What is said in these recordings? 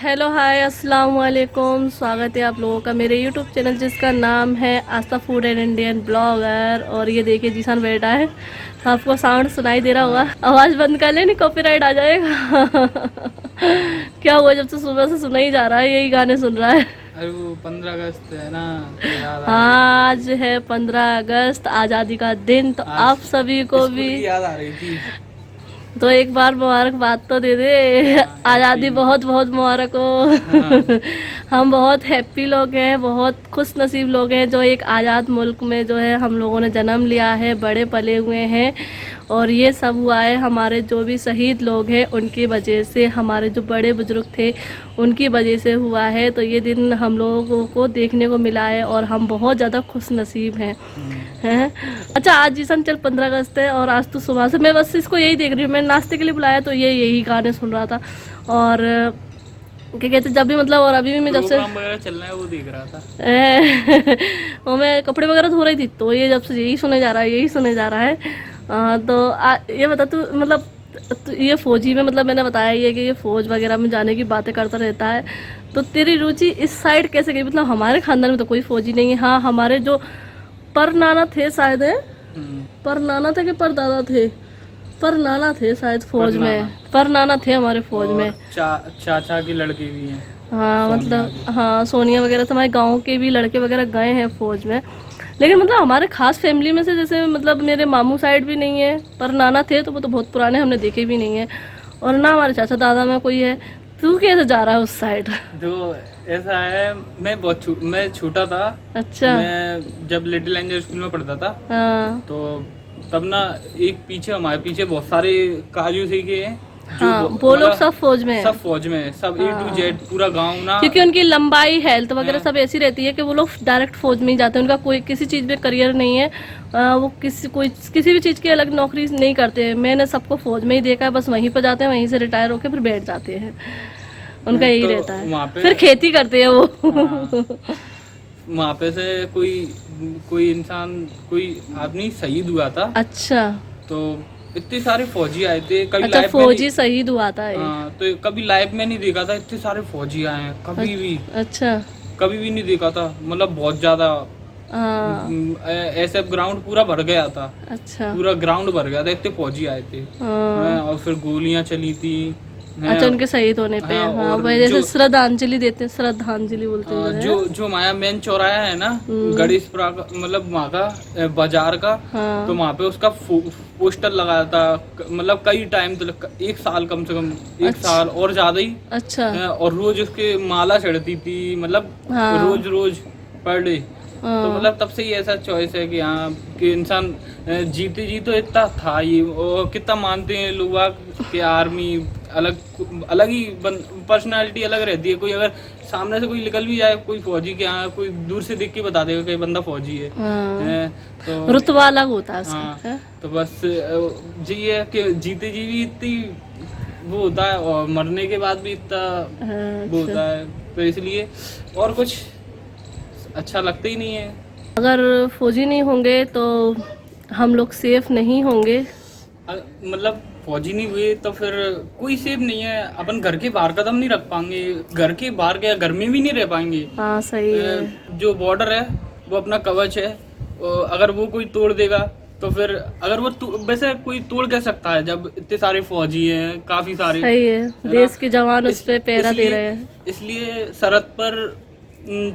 Hello hi अस्सलाम वालेकुम। स्वागत है आप लोगों का मेरे यूट्यूब चैनल जिसका नाम है आस्था फूड एंड इंडियन ब्लॉगर। और ये देखिए जीसान बैठा है, तो आपको साउंड सुनाई दे रहा होगा। आवाज़ बंद कर लेनी, कॉपीराइट आ जाएगा। क्या हुआ, जब से सुबह से सुना ही जा रहा है, यही गाने सुन रहा है। अरे वो 15 अगस्त है ना, तो याद आ रही थी। हाँ, आज है 15 अगस्त, आज़ादी का दिन। तो आज आप सभी को स्कूल भी की याद आ रही थी। तो एक बार मुबारकबाद तो दे दे। हाँ, हैप्पी। आज़ादी बहुत बहुत मुबारक हाँ। हो। हम बहुत हैप्पी लोग हैं, बहुत खुश नसीब लोग हैं जो एक आज़ाद मुल्क में जो है हम लोगों ने जन्म लिया है, बड़े पले हुए हैं। और ये सब हुआ है हमारे जो भी शहीद लोग हैं उनकी वजह से, हमारे जो बड़े बुजुर्ग थे उनकी वजह से हुआ है। तो ये दिन हम लोगों को देखने को मिला है और हम बहुत ज़्यादा खुश नसीब हैं। हैं। अच्छा, आज जीसन चल 15 अगस्त है और आज तो सुबह से मैं बस इसको यही देख रही हूँ। मैंने नाश्ते के लिए बुलाया तो ये यही गाने सुन रहा था। और क्या कहते, जब भी मतलब, और अभी भी मैं जब से प्रोग्राम वगैरह चल रहा है वो देख रहा था। और मैं कपड़े वगैरह धो रही थी तो ये जब से यही सुने जा रहा है, यही सुने जा रहा है। ये बता तू, मतलब ये फौजी में, मतलब मैंने बताया ये कि ये फौज वगैरह में जाने की बातें करता रहता है। तो तेरी रुचि इस साइड कैसे गई? मतलब हमारे खानदान में तो कोई फौजी नहीं है। हाँ, हमारे जो पर नाना थे शायद है, हम्म। पर नाना थे कि पर दादा थे, पर नाना थे शायद फौज में, परनाना। पर नाना थे हमारे फौज और में। चाचा की लड़के भी हैं। हाँ सोनिया मतलब, की। हाँ सोनिया वगैरह तो हमारे गांव के भी लड़के वगैरह गए हैं फौज में। लेकिन मतलब हमारे खास फैमिली में से, जैसे मतलब मेरे मामू साइड भी नहीं है, पर नाना थे तो वो तो बहुत पुराने, हमने देखे भी नहीं है। और ना हमारे चाचा दादा में कोई है। तू कैसे जा रहा है उस साइड? जो ऐसा है, मैं छोटा था। अच्छा। मैं जब लिटिल एंजल स्कूल में पढ़ता था, हाँ तो तब ना एक पीछे हमारे पीछे बहुत सारे काजू सीखे हैं। जो हाँ, वो लोग मतलब सब फौज में है। सब फौज में है, सब A to Z हाँ, पूरा गांव ना क्योंकि उनकी लंबाई, हेल्थ वगैरह है। सब ऐसी रहती है कि वो लोग डायरेक्ट फौज में ही जाते हैं। उनका कोई किसी चीज़ में करियर नहीं है। वो किसी भी चीज़ की अलग नौकरी नहीं करते हैं। मैंने सबको फौज में ही देखा है, बस वहीं पर जाते हैं, वहीं से रिटायर होकर फिर बैठ जाते हैं। उनका यही तो रहता है। वहाँ पे, फिर खेती करते हैं वो। हाँ, वहाँ पे से कोई कोई इंसान, कोई आदमी शहीद हुआ था। अच्छा। तो इतने सारे फौजी आए थे, कभी अच्छा, लाइफ में नहीं। फौजी शहीद हुआ था एक। हाँ, तो कभी लाइफ में नहीं देखा था, इतने सारे फौजी आए हैं कभी भी। अच्छा। कभी भी नहीं देखा था, मतलब बहुत ज्यादा। हाँ। ऐसे ग्राउंड पूरा भर गया था। अच्छा। पूरा ग्राउंड भर गया था, इतने फौजी आए थे। हाँ। और फिर गोलियां चली थी। हैं। अच्छा, उनके शहीद होने पे। हाँ, हाँ, और वही जैसे जो श्रद्धांजलि देते हैं, श्रद्धांजलि बोलते हैं जो जो है। जो माया मेन चौराहा है ना, गणेशपुरा का, मतलब वहाँ का बाजार का। तो हाँ। वहाँ पे उसका पोस्टर लगाया था। मतलब कई टाइम तक, एक साल कम से कम, एक अच्छा। साल और ज्यादा ही। अच्छा। और रोज उसके माला चढ़ती थी, मतलब हाँ। रोज रोज, पर डे। तो हाँ। मतलब तब से ही ऐसा चॉइस है कि हाँ, कि इंसान जीते जी तो इतना था ही, और कितना मानते हैं लोग कि आर्मी अलग अलग ही पर्सनालिटी अलग रहती है। कोई अगर सामने से कोई निकल भी जाए, कोई फौजी के यहाँ, कोई दूर से देख के बता देगा कि बंदा फौजी है। हाँ, तो रुतबा अलग होता है उसका। हाँ, है? तो बस जी है कि जीते जी भी इतनी वो होता है, और मरने के बाद भी इतना हाँ, वो अच्छा। होता है। तो इसलिए और कुछ अच्छा लगता ही नहीं है। अगर फौजी नहीं होंगे तो हम लोग सेफ नहीं होंगे। मतलब फौजी नहीं हुए तो फिर कोई सेफ नहीं है। अपन घर के बाहर कदम नहीं रख पाएंगे, घर के बाहर गया घर में भी नहीं रह पाएंगे। हाँ, सही है। जो बॉर्डर है वो अपना कवच है। अगर वो कोई तोड़ देगा तो फिर, अगर वो वैसे कोई तोड़ कैसे सकता है जब इतने सारे फौजी हैं, काफी सारे, सही है, है ना। देश के जवान उस पे पहरा दे रहे हैं। इसलिए सरहद पर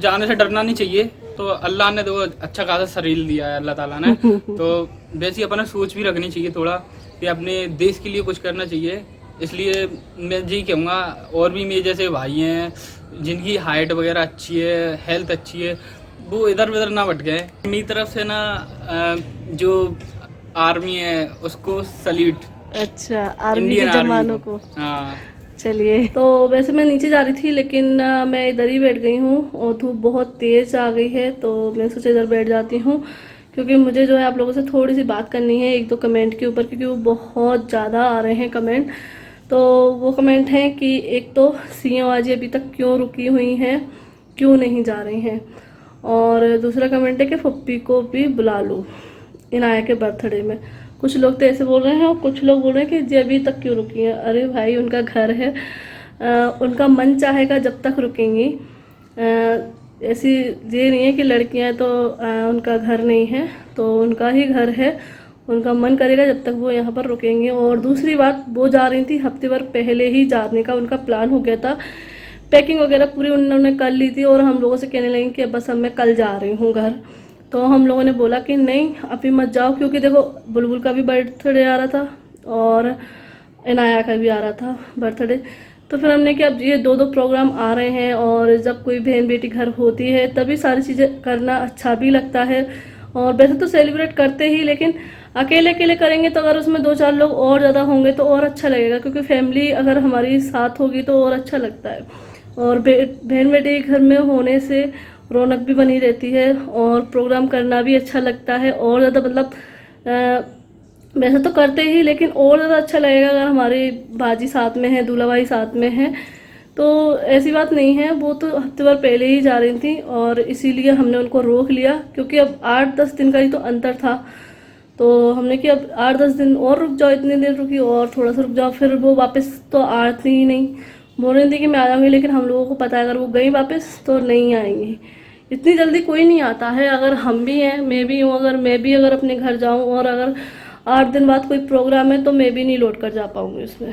जाने से डरना नहीं चाहिए। तो अल्लाह ने तो अच्छा खासा शरीर दिया है, अल्लाह ताला ने। तो वैसी अपना सोच भी रखनी चाहिए थोड़ा, कि अपने देश के लिए कुछ करना चाहिए। इसलिए मैं यही कहूँगा, और भी मेरे जैसे भाई हैं जिनकी हाइट वगैरह अच्छी है, हेल्थ अच्छी है, वो इधर उधर ना भटके। मेरी तरफ से ना जो आर्मी है उसको सल्यूट, अच्छा, आर्मी के इंडियन आर्मी जवानों को। को। हाँ। चलिए, तो वैसे मैं नीचे जा रही थी लेकिन मैं इधर ही बैठ गई हूँ और धूप बहुत तेज आ गई है, तो मैं सोचा इधर बैठ जाती हूँ। क्योंकि मुझे जो है आप लोगों से थोड़ी सी बात करनी है एक दो कमेंट के ऊपर, क्योंकि वो बहुत ज़्यादा आ रहे हैं कमेंट। तो वो कमेंट हैं कि एक तो सीएम आज अभी तक क्यों रुकी हुई हैं, क्यों नहीं जा रही हैं। और दूसरा कमेंट है कि पप्पी को भी बुला लो इनाया के बर्थडे में। कुछ लोग तो ऐसे बोल रहे हैं और कुछ लोग बोल रहे हैं कि जी अभी तक क्यों रुकी हैं। अरे भाई, उनका घर है, उनका मन चाहेगा जब तक रुकेंगी। ऐसी ये नहीं है कि लड़कियां तो उनका घर नहीं है, तो उनका ही घर है, उनका मन करेगा जब तक वो यहाँ पर रुकेंगे। और दूसरी बात, वो जा रही थी हफ्ते भर पहले ही जाने का उनका प्लान हो गया था, पैकिंग वगैरह पूरी उन्होंने कर ली थी और हम लोगों से कहने लगी कि बस अब मैं कल जा रही हूँ घर। तो हम लोगों ने बोला कि नहीं अभी मत जाओ, क्योंकि देखो बुलबुल का भी बर्थडे आ रहा था और इनाया का भी आ रहा था बर्थडे। तो फिर हमने कि अब ये दो दो प्रोग्राम आ रहे हैं और जब कोई बहन बेटी घर होती है तभी सारी चीज़ें करना अच्छा भी लगता है। और वैसे तो सेलिब्रेट करते ही, लेकिन अकेले अकेले करेंगे तो अगर उसमें 2-4 लोग और ज़्यादा होंगे तो और अच्छा लगेगा, क्योंकि फैमिली अगर हमारी साथ होगी तो और अच्छा लगता है। और बहन बेटी घर में होने से रौनक भी बनी रहती है और प्रोग्राम करना भी अच्छा लगता है और ज़्यादा मतलब वैसे तो करते ही, लेकिन और ज़्यादा अच्छा लगेगा अगर हमारी बाजी साथ में है, दूल्हा भाई साथ में है। तो ऐसी बात नहीं है, वो तो हफ्ते भर पहले ही जा रही थी और इसीलिए हमने उनको रोक लिया, क्योंकि अब 8-10 दिन का ही तो अंतर था। तो हमने कि अब 8-10 दिन और रुक जाओ, इतने दिन रुकी और थोड़ा सा रुक जाओ, फिर वो वापस तो आती ही नहीं। बोल रही थी कि मैं आ जाऊँगी, लेकिन हम लोगों को पता है अगर वो गई वापस तो नहीं आएंगी। इतनी जल्दी कोई नहीं आता है, अगर हम भी हैं, मैं भी हूँ, अगर मैं भी अगर अपने घर जाऊँ और अगर 8 दिन बाद कोई प्रोग्राम है तो मैं भी नहीं लौट कर जा पाऊँगी उसमें।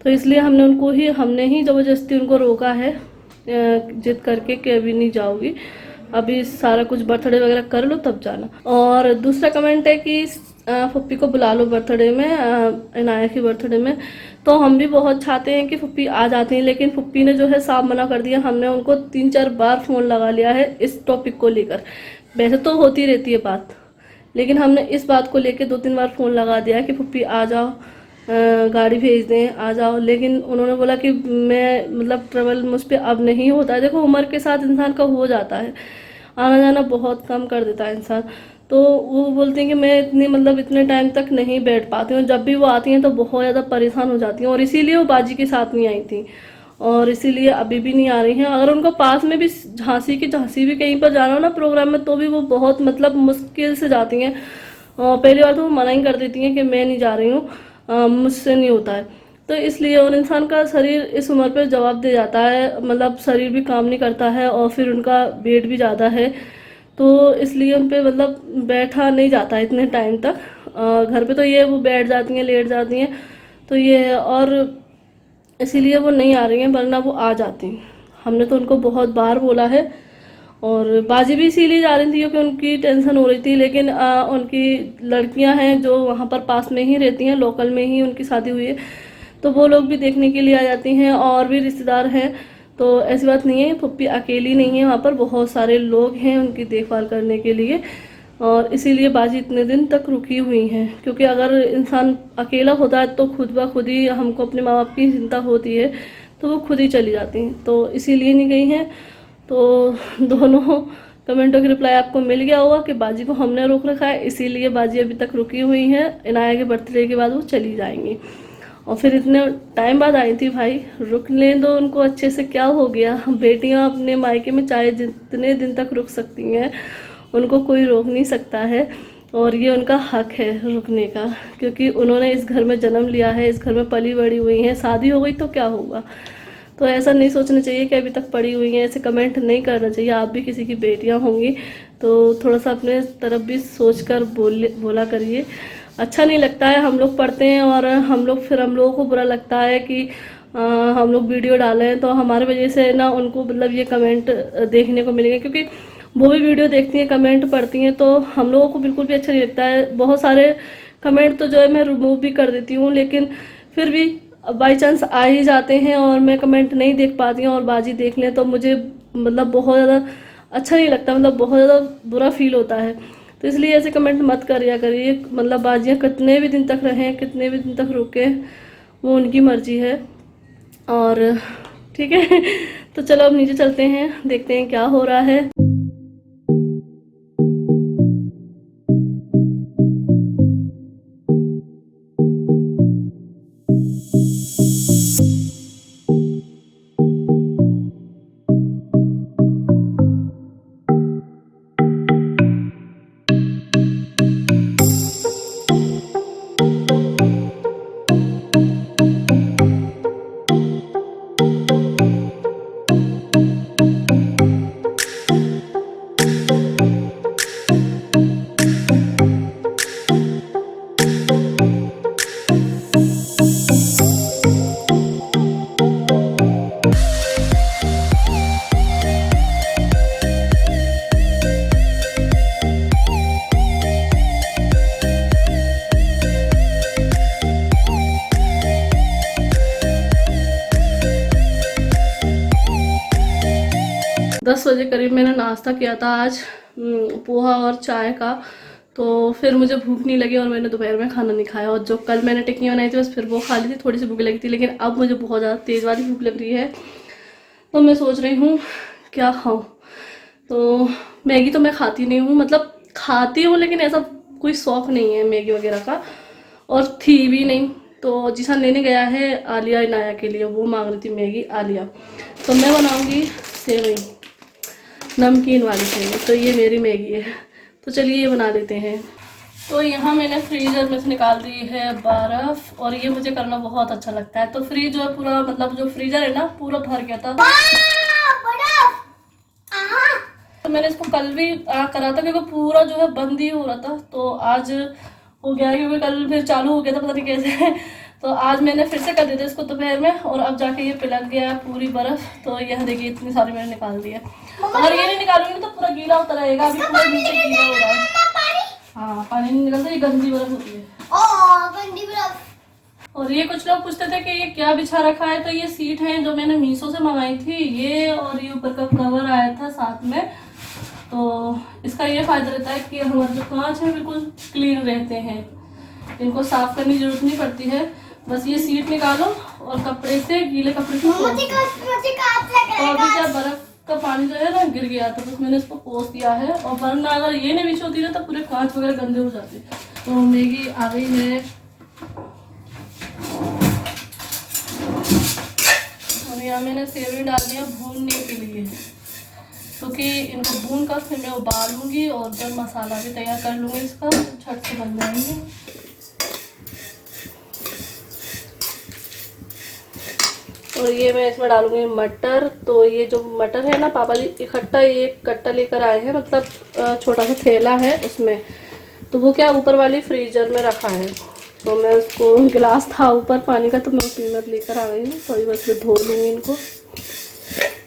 तो इसलिए हमने ही ज़बरदस्ती उनको रोका है, जिद करके कि अभी नहीं जाओगी, अभी सारा कुछ बर्थडे वगैरह कर लो तब जाना। और दूसरा कमेंट है कि फुप्पी को बुला लो बर्थडे में, इनाया की बर्थडे में। तो हम भी बहुत चाहते हैं कि फुप्पी आ जाती हैं, लेकिन फुप्पी ने जो है साफ मना कर दिया। हमने उनको 3-4 बार फ़ोन लगा लिया है इस टॉपिक को लेकर। वैसे तो होती रहती है बात, लेकिन हमने इस बात को लेकर 2-3 बार फ़ोन लगा दिया है कि फुप्पी आ जाओ, गाड़ी भेज दें, आ जाओ। लेकिन उन्होंने बोला कि मैं मतलब ट्रेवल मुझ पर अब नहीं होता है। देखो उम्र के साथ इंसान का हो जाता है, आना जाना बहुत कम कर देता है इंसान। तो वो बोलती हैं कि मैं इतने टाइम तक नहीं बैठ पाती हूँ, जब भी वो आती हैं तो बहुत ज़्यादा परेशान हो जाती हैं, और इसीलिए वो बाजी के साथ नहीं आई थी और इसीलिए अभी भी नहीं आ रही हैं। अगर उनको पास में भी झांसी भी कहीं पर जाना हो ना प्रोग्राम में, तो भी वो बहुत मुश्किल से जाती हैं। और पहली बार तो वो मना ही कर देती हैं कि मैं नहीं जा रही हूँ, मुझसे नहीं होता है। तो इसलिए और इंसान का शरीर इस उम्र पर जवाब दे जाता है, शरीर भी काम नहीं करता है और फिर उनका वेट भी ज़्यादा है, तो इसलिए उन पे बैठा नहीं जाता है इतने टाइम तक। घर पे तो ये वो बैठ जाती हैं, लेट जाती हैं, तो ये और इसीलिए वो नहीं आ रही हैं, वरना वो आ जाती। हमने तो उनको बहुत बार बोला है। और बाजी भी इसीलिए जा रही थी क्योंकि उनकी टेंशन हो रही थी, लेकिन उनकी लड़कियां हैं जो वहाँ पर पास में ही रहती हैं, लोकल में ही उनकी शादी हुई है, तो वो लोग भी देखने के लिए आ जाती हैं और भी रिश्तेदार हैं। तो ऐसी बात नहीं है, पप्पी अकेली नहीं है, वहाँ पर बहुत सारे लोग हैं उनकी देखभाल करने के लिए, और इसीलिए बाजी इतने दिन तक रुकी हुई हैं। क्योंकि अगर इंसान अकेला होता है तो खुद ब खुद ही हमको अपने माँ बाप की चिंता होती है, तो वो खुद ही चली जाती हैं, तो इसीलिए नहीं गई हैं। तो दोनों कमेंटों की रिप्लाई आपको मिल गया होगा कि बाजी को हमने रोक रखा है, इसीलिए बाजी अभी तक रुकी हुई हैं। इनाया के बर्थडे के बाद वो चली जाएंगी, और फिर इतने टाइम बाद आई थी, भाई रुकने दो उनको अच्छे से, क्या हो गया। बेटियां अपने मायके में चाहे जितने दिन तक रुक सकती हैं, उनको कोई रोक नहीं सकता है, और ये उनका हक है रुकने का, क्योंकि उन्होंने इस घर में जन्म लिया है, इस घर में पली बड़ी हुई हैं। शादी हो गई तो क्या होगा, तो ऐसा नहीं सोचना चाहिए कि अभी तक पड़ी हुई हैं, ऐसे कमेंट नहीं करना चाहिए। आप भी किसी की बेटियां होंगी तो थोड़ा सा अपने तरफ भी सोच कर बोला करिए, अच्छा नहीं लगता है। हम लोग पढ़ते हैं और हम लोगों को बुरा लगता है कि हम लोग वीडियो डालें तो हमारे वजह से ना उनको ये कमेंट देखने को मिलेंगे, क्योंकि वो भी वीडियो देखती हैं, कमेंट पढ़ती हैं, तो हम लोगों को बिल्कुल भी अच्छा नहीं लगता है। बहुत सारे कमेंट तो जो है मैं रिमूव भी कर देती हूँ, लेकिन फिर भी बाई चांस आ ही जाते हैं और मैं कमेंट नहीं देख पाती हूँ और बाजी देख लें तो मुझे बहुत ज़्यादा अच्छा नहीं लगता, बहुत ज़्यादा बुरा फील होता है। तो इसलिए ऐसे कमेंट मत करिए बाजियाँ कितने भी दिन तक रहें, कितने भी दिन तक रुके, वो उनकी मर्जी है। और ठीक है तो चलो अब नीचे चलते हैं, देखते हैं क्या हो रहा है। 10 बजे करीब मैंने नाश्ता किया था आज, पोहा और चाय का। तो फिर मुझे भूख नहीं लगी और मैंने दोपहर में खाना नहीं खाया। और जो कल मैंने टिक्कियाँ बनाई थी बस फिर वो खा ली थी, थोड़ी सी भूख लगी थी। लेकिन अब मुझे बहुत ज़्यादा तेज़ वाली भूख लग रही है, तो मैं सोच रही हूँ क्या खाऊँ। तो मैगी तो मैं खाती नहीं हूँ, मतलब खाती हूँ लेकिन ऐसा कोई शौक़ नहीं है मैगी वगैरह का, और थी भी नहीं। तो जीसान लेने गया है आलिया इनाया के लिए, वो मांग रही थी मैगी आलिया। तो मैं बनाऊँगी सेवई, नमकीन वाली सेवई। तो ये मेरी मैगी है, तो चलिए ये बना लेते हैं। तो यहाँ मैंने फ्रीज़र में से निकाल दी है बर्फ़, और ये मुझे करना बहुत अच्छा लगता है। तो फ्रीज जो है पूरा, मतलब जो फ्रीज़र है ना पूरा भर गया था। तो मैंने इसको कल भी करा था क्योंकि पूरा जो है बंद ही हो रहा था। तो आज हो गया क्योंकि कल फिर चालू हो गया था, पता नहीं कैसे। तो आज मैंने फिर से कर दिया था इसको दोपहर में, और अब जाके ये पिलक गया है पूरी बर्फ़। तो यह देखिए इतनी सारी मैंने निकाल दी है। अगर ये नहीं निकालूंगी तो पूरा गीला होता रहेगा, अभी पूरा नीचे गीला हो रहा है। हाँ, पानी नहीं निकलता, ये गंदी बर्फ़ होती है। गंदी बर्फ। और ये कुछ लोग पूछते थे कि ये क्या बिछा रखा है, तो ये सीट है जो मैंने मीशो से मंगाई थी ये, और ये ऊपर का कवर आया था साथ में। तो इसका ये फायदा रहता है कि हमारे जो कांच है बिल्कुल क्लीन रहते हैं, इनको साफ करने की जरूरत नहीं पड़ती है। बस ये सीट निकालो और कपड़े से, गीले कपड़े से पोंछ दो। और अभी क्या बर्फ का पानी जो है ना गिर गया था, बस मैंने इसको पोंछ दिया है। और वरना अगर ये नहीं बिछी होती ना तो पूरे कांच वगैरह गंदे हो जाते। तो मैगी आ गई है, और यहाँ मैंने सेवई डाल दिया भूनने के लिए, क्योंकि इनको भून कर फिर मैं उबालूंगी और जब मसाला भी तैयार कर लूँगी इसका, झट से बन जाएंगे। और ये मैं इसमें डालूंगी मटर। तो ये जो मटर है ना पापा जी इकट्ठा एक कट्टा लेकर आए हैं, मतलब छोटा सा थैला है उसमें। तो वो क्या ऊपर वाली फ्रीजर में रखा है, तो मैं उसको, गिलास था ऊपर पानी का तो मैं उसमें मत लेकर आ गई हूँ। तो बस मैं धो लूँगी इनको।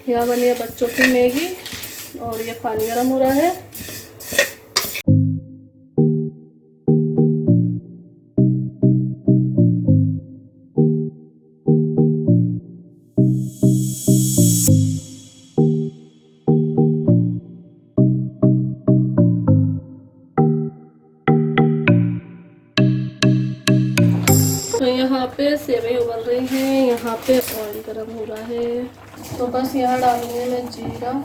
यहाँ बनी है बच्चों की मैगी, और ये पानी गर्म हो रहा है। तो यहाँ पे सेवई उबल रही हैं, यहाँ पे ऑयल गर्म हो रहा है। तो बस यहाँ डालूंगी मैं जीरा,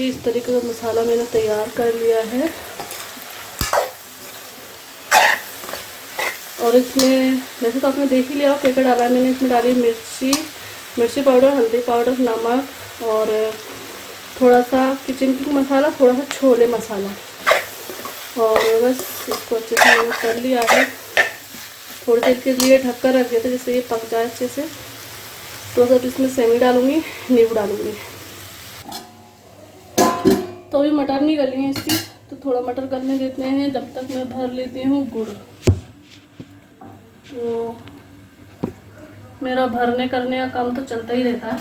इस तरीके का मसाला मैंने तैयार कर लिया है। और इसमें वैसे तो आपने देख ही लिया क्या क्या डाला है। मैंने इसमें डाली मिर्ची पाउडर, हल्दी पाउडर, नमक और थोड़ा सा किचन किंग मसाला, थोड़ा सा छोले मसाला, और बस इसको अच्छे से मैंने कर लिया है। थोड़ी देर के लिए ढक कर रख दिया था जिससे ये पक जाए अच्छे से। तो अब इसमें सेवई डालूंगी, नींबू डालूंगी। तो अभी मटर नहीं गली है इसकी, तो थोड़ा मटर गलने देते हैं जब तक मैं भर लेती हूँ गुड़। तो मेरा भरने करने का काम तो चलता ही रहता है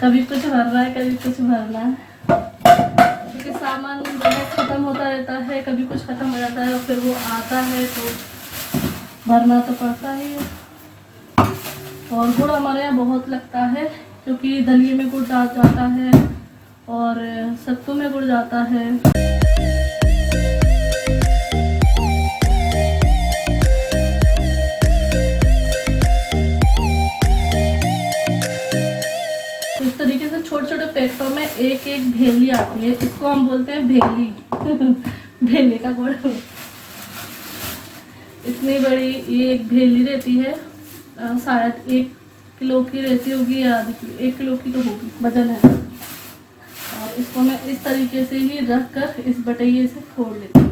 कभी कुछ भर रहा है, कभी कुछ भरना है, क्योंकि सामान जो है ख़त्म होता रहता है, कभी कुछ ख़त्म हो जाता है और फिर वो आता है तो भरना तो पड़ता ही है। और गुड़ हमारे यहाँ बहुत लगता है, क्योंकि दलिये में गुड़ डाल जाता है और सत्तू में गुड़ जाता है। इस तरीके से छोटे छोटे पैकेटों में एक एक भेली आती है, इसको हम बोलते हैं भेली भेली का गुड़। इतनी बड़ी ये एक भेली रहती है, शायद 1 किलो की रहती होगी या आधी किलो, 1 किलो की तो होगी, वजन है। और इसको मैं इस तरीके से ही रख कर इस बटैये से फोड़ लेती हूँ।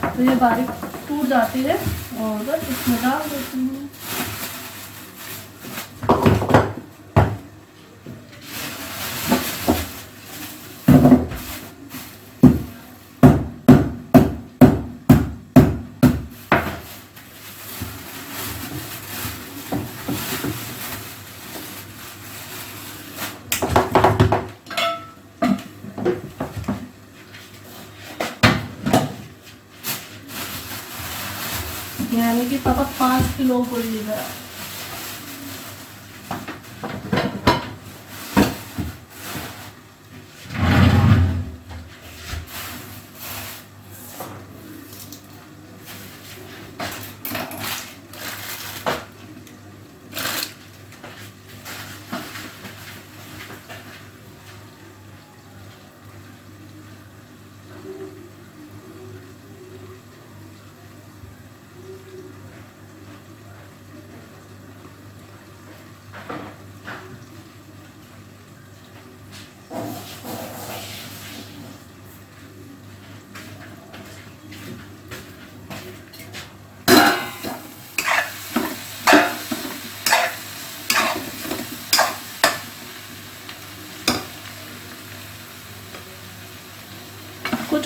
तो ये बारीक टूट जाती है और बस इसमें डाल देती हूँ। यानी कि पापा 5 किलो बोलिएगा।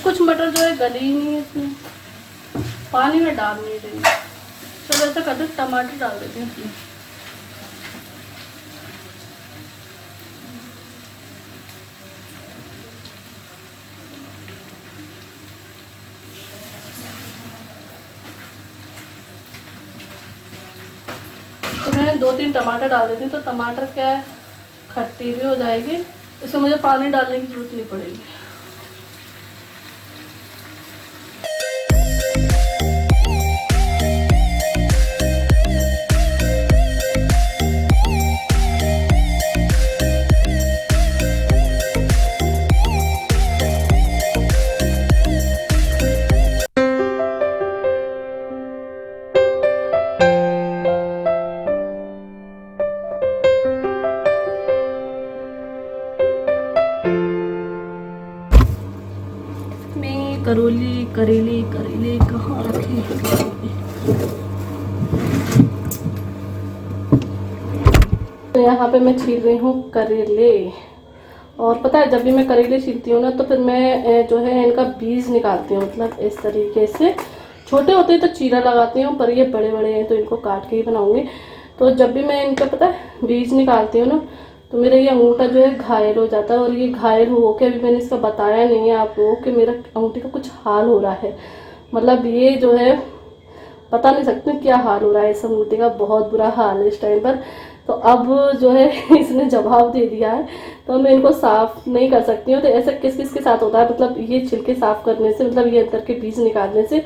कुछ मटर जो है गले ही नहीं है, इसमें पानी में डाल नहीं रही। चलो ऐसा करते टमाटर डाल देते हैं इसमें। तो मैं 2-3 टमाटर डाल देती हूँ, तो टमाटर क्या है खट्टी भी हो जाएगी, इसमें मुझे पानी डालने की जरूरत नहीं पड़ेगी। करोली करेले करेले कहाँ रखे हैं? तो यहाँ पे मैं छील रही हूँ करेले। और पता है जब भी मैं करेले छीलती हूँ ना तो फिर मैं जो है इनका बीज निकालती हूँ, मतलब इस तरीके से। छोटे होते हैं तो चीरा लगाती हूँ, पर ये बड़े बड़े हैं तो इनको काट के ही बनाऊंगी। तो जब भी मैं इनका पता है बीज निकालती हूँ ना तो मेरा ये अंगूठा जो है घायल हो जाता है। और ये घायल हो के अभी मैंने इसका बताया नहीं है आप लोगों को कि मेरा अंगूठे का कुछ हाल हो रहा है। मतलब ये जो है बता नहीं सकती क्या हाल हो रहा है इस अंगूठे का, बहुत बुरा हाल है इस टाइम पर। तो अब जो है इसने जवाब दे दिया है, तो मैं इनको साफ नहीं कर सकती हूँ। तो ऐसा किस किस के साथ होता है, मतलब ये छिलके साफ करने से, मतलब ये अंदर के बीज निकालने से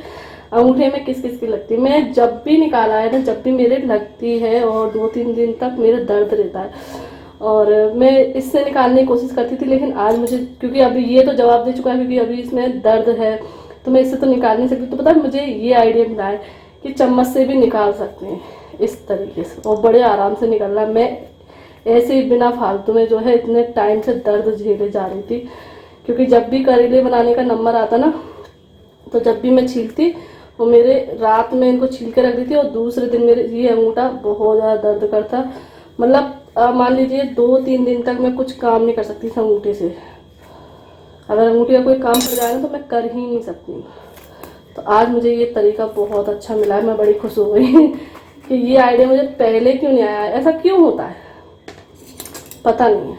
अंगूठे में किस किस की लगती है। मैं जब भी निकाला है ना, जब भी मेरे लगती है और 2-3 दिन तक मेरे दर्द रहता है। और मैं इससे निकालने की कोशिश करती थी, लेकिन आज मुझे, क्योंकि अभी ये तो जवाब दे चुका है क्योंकि अभी इसमें दर्द है, तो मैं इससे तो निकाल नहीं सकती। तो पता है मुझे ये आइडिया मिला है कि चम्मच से भी निकाल सकते हैं इस तरीके से, और बड़े आराम से निकल रहा है। मैं ऐसे ही बिना फालतू में जो है इतने टाइम से दर्द झेले जा रही थी, क्योंकि जब भी करेले बनाने का नंबर आता ना तो जब भी मैं छीलती वो मेरे रात में इनको छील के रख दी थी और दूसरे दिन मेरे ये अंगूठा बहुत ज़्यादा दर्द करता। मतलब मान लीजिए 2-3 दिन तक मैं कुछ काम नहीं कर सकती इस अंगूठे से। अगर अंगूठे का कोई काम पड़ जाए ना तो मैं कर ही नहीं सकती। तो आज मुझे ये तरीका बहुत अच्छा मिला है, मैं बड़ी खुश हो गई कि ये आइडिया मुझे पहले क्यों नहीं आया। ऐसा क्यों होता है पता नहीं है।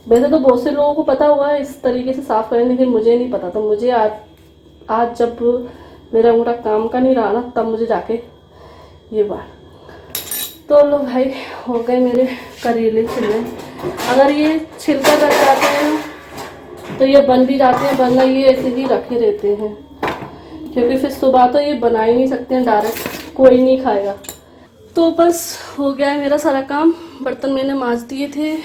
वैसे तो बहुत से लोगों को पता होगा इस तरीके से साफ करें, लेकिन मुझे नहीं पता। तो मुझे आज जब मेरा अंगूठा काम का नहीं रहा ना तब मुझे जाके ये बात। तो लो भाई हो गए मेरे करेले छिले। अगर ये छिलका कर जाते हैं तो ये बन भी जाते हैं, वरना ये ऐसे ही रखे रहते हैं, क्योंकि फिर सुबह तो ये बना ही नहीं सकते हैं डायरेक्ट, कोई नहीं खाएगा। तो बस हो गया है मेरा सारा काम। बर्तन मैंने मांज दिए थे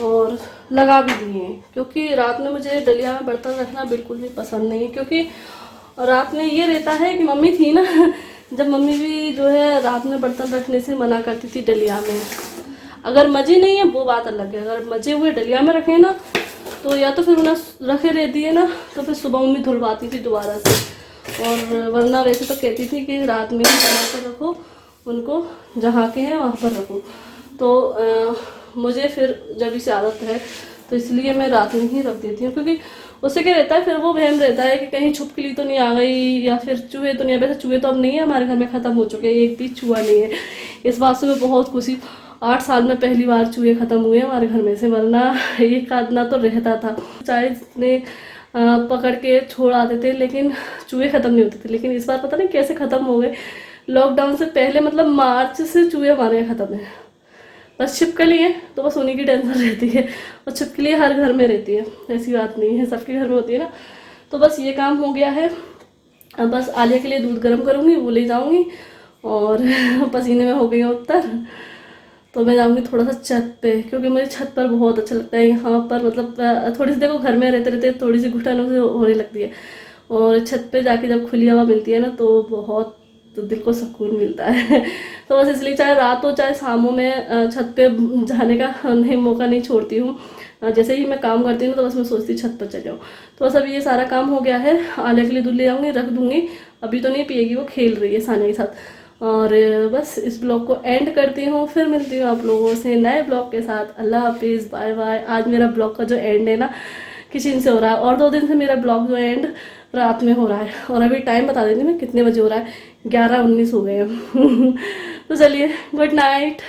और लगा भी दिए हैं, क्योंकि रात में मुझे डलिया में बर्तन रखना बिल्कुल भी पसंद नहीं है। क्योंकि रात में ये रहता है कि मम्मी थी ना, जब मम्मी भी जो है रात में बर्तन रखने से मना करती थी डलिया में। अगर मजे नहीं है वो बात अलग है, अगर मजे हुए डलिया में रखे ना तो या तो फिर उन्हें रखे रहती है ना, तो फिर सुबह मम्मी धुलवाती थी दोबारा से, और वरना वैसे तो कहती थी कि रात में ही बना कर रखो, उनको जहाँ के हैं वहाँ पर रखो। तो मुझे फिर जब इसे आदत है तो इसलिए मैं रात में ही रख देती हूँ, क्योंकि उससे क्या रहता है फिर वो वहम रहता है कि कहीं छुपकली तो नहीं आ गई या फिर चूहे तो नहीं। वैसे चूहे तो अब नहीं है, हमारे घर में ख़त्म हो चुके हैं, एक भी चूहा नहीं है। इस बात से मैं बहुत खुशी, 8 साल में पहली बार चूहे ख़त्म हुए हमारे घर में से, वरना एक आधना तो रहता था। चाहे ने पकड़ के छोड़ आते थे लेकिन चूहे ख़त्म नहीं होते थे। लेकिन इस बार पता नहीं कैसे ख़त्म हो गए। लॉकडाउन से पहले मतलब मार्च से चूहे हमारे यहाँ ख़त्म है। बस छिपकली है तो बस उन्हीं की टेंशन रहती है, और छिपकली हर घर में रहती है, ऐसी बात नहीं है, सबके घर में होती है ना। तो बस ये काम हो गया है। अब बस आलिया के लिए दूध गर्म करूँगी, वो ले जाऊँगी, और पसीने में हो गई हूँ उत्तर, तो मैं जाऊँगी थोड़ा सा छत पे, क्योंकि मुझे छत पर बहुत अच्छा लगता है। यहाँ पर मतलब थोड़ी सी देखो घर में रहते रहते थोड़ी सी घुटन होने लगती है, और छत पे जाके जब खुली हवा मिलती है ना तो बहुत तो दिल को सुकून मिलता है। तो बस इसलिए चाहे रात हो चाहे शाम हो, मैं छत पे जाने का नहीं मौका नहीं छोड़ती हूँ। जैसे ही मैं काम करती हूँ तो बस मैं सोचती छत पर चले जाऊँ। तो बस अभी ये सारा काम हो गया है। आलिया के लिए दूध ले जाऊँगी, रख दूँगी, अभी तो नहीं पिएगी, वो खेल रही है सानिया के साथ। और बस इस ब्लॉग को एंड करती हूँ, फिर मिलती हूँ आप लोगों से नए ब्लॉग के साथ। अल्लाह हाफिज़, बाय बाय। आज मेरा ब्लॉग का जो एंड है ना किचन से हो रहा है, और 2 दिन से मेरा ब्लॉग जो एंड रात में हो रहा है। और अभी टाइम बता देती हूँ मैं कितने बजे हो रहा है, 11:19 हो गए हैं। तो चलिए, गुड नाइट।